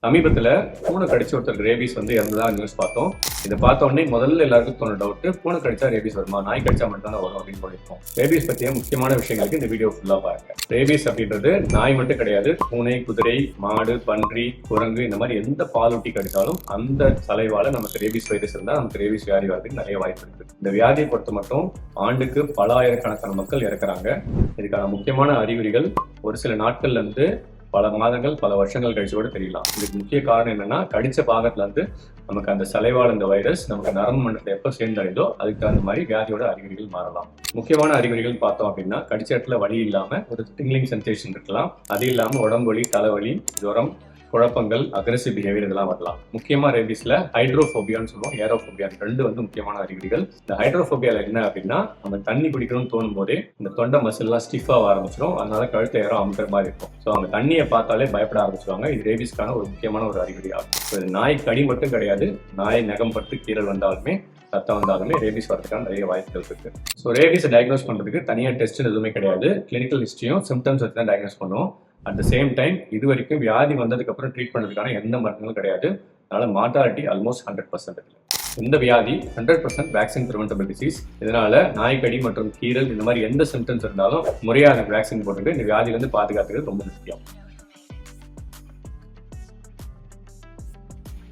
சமீபத்தில் பூனை கடிச்ச ஒருத்தர் ரேபிஸ் இறந்ததா நியூஸ் பார்த்தோம். இதை பார்த்த உடனே முதல்ல எல்லாருக்கும் தோண டவுட், பூனை கடிச்சா ரேபிஸ் வருமா, நாய் கடிச்சா மட்டும் தான் வரும் அப்படின்னு சொல்லியிருக்கோம். ரேபிஸ் பற்றிய முக்கியமான விஷயங்களுக்கு இந்த வீடியோ ஃபுல்லாக பாருங்க. ரேபிஸ் அப்படின்றது நாய் மட்டும் கிடையாது, பூனை, குதிரை, மாடு, பன்றி, குரங்கு இந்த மாதிரி எந்த பாலூட்டி கடிச்சாலும் அந்த சலைவால நமக்கு ரேபிஸ் வைரஸ் இருந்தால் நமக்கு ரேபிஸ் வியாதி வரதுக்கு நிறைய வாய்ப்பு இருக்கு. இந்த வியாதியை பொறுத்த மட்டும் ஆண்டுக்கு பல ஆயிரக்கணக்கான மக்கள் இறக்குறாங்க. இதுக்கான முக்கியமான அறிகுறிகள் ஒரு சில நாட்கள்ல இருந்து பல மாதங்கள் பல வருஷங்கள் கழிச்சு கூட தெரியலாம். இதுக்கு முக்கிய காரணம் என்னன்னா, கடிச்ச பாகத்துல இருந்து நமக்கு அந்த சலைவால் இந்த வைரஸ் நமக்கு நரம்பு மண்டலத்தை எப்போ சேர்ந்தடைந்தோ அதுக்கு தகுந்த மாதிரி வியாதியோட அறிகுறிகள் மாறலாம். முக்கியமான அறிகுறிகள் பார்த்தோம் அப்படின்னா, கடிச்ச இடத்துல வலி இல்லாம ஒரு டிங்லிங் சென்சேஷன் இருக்கலாம். அது இல்லாம உடம்பு வலி, தலைவலி, ஜுரம், குழப்பங்கள், அக்ரெசிவ் பிஹேவியர் இதெல்லாம் வரலாம். முக்கியமா ரேபிஸ்ல ஹைட்ரோபோபியான்னு சொல்லுவோம், ஏரோபோபியா ரெண்டு முக்கியமான அறிகுறிகள். இந்த ஹைட்ரோபோபியால என்ன அப்படின்னா, நம்ம தண்ணி குடிக்கணும்னு தோணும் போதே இந்த தொண்டை மசில்லாம் ஸ்டிஃபாக ஆரம்பிச்சிடும். அதனால கழுத்தை யாரும் அமுக்கிற மாதிரி இருக்கும். ஸோ அவங்க தண்ணியை பார்த்தாலே பயப்பட ஆரம்பிச்சுவாங்க. இது ரேபிஸ்க்கான ஒரு முக்கியமான ஒரு அறிகுறி ஆகும். இது நாய் கடி மட்டும் கிடையாது, நாய் நகம் பட்டு கீரல் வந்தாலுமே ரத்தம் வந்தாலுமே ரேபிஸ் வரதுக்கான நிறைய வாய்ப்புகள் இருக்கு. ஸோ ரேபிஸை டயக்னோஸ் பண்றதுக்கு தனியாக டெஸ்ட் எதுவுமே கிடையாது. கிளினிக்கல் ஹிஸ்டரியும் சிம்டம்ஸ் வச்சு தான் டயக்னோஸ் பண்ணுவோம். அட் த சேம் டைம் இது வரைக்கும் வியாதி வந்ததுக்கு அப்புறம் ட்ரீட் பண்ணுறதுக்கான எந்த மருந்துகளும் கிடையாது. அதனால மார்டாலிட்டி ஆல்மோஸ்ட் 100% இல்லை. இந்த வியாதி 100% வேக்சின் ப்ரிவென்டபிள் டிசீஸ். இதனால நாய்க்கடி மற்றும் கீரல் இந்த மாதிரி எந்த சிம்டம்ஸ் இருந்தாலும் முறையாக வேக்சின் போட்டுட்டு இந்த வியாதியிலிருந்து பாதுகாத்துக்கிறது ரொம்ப முக்கியம்.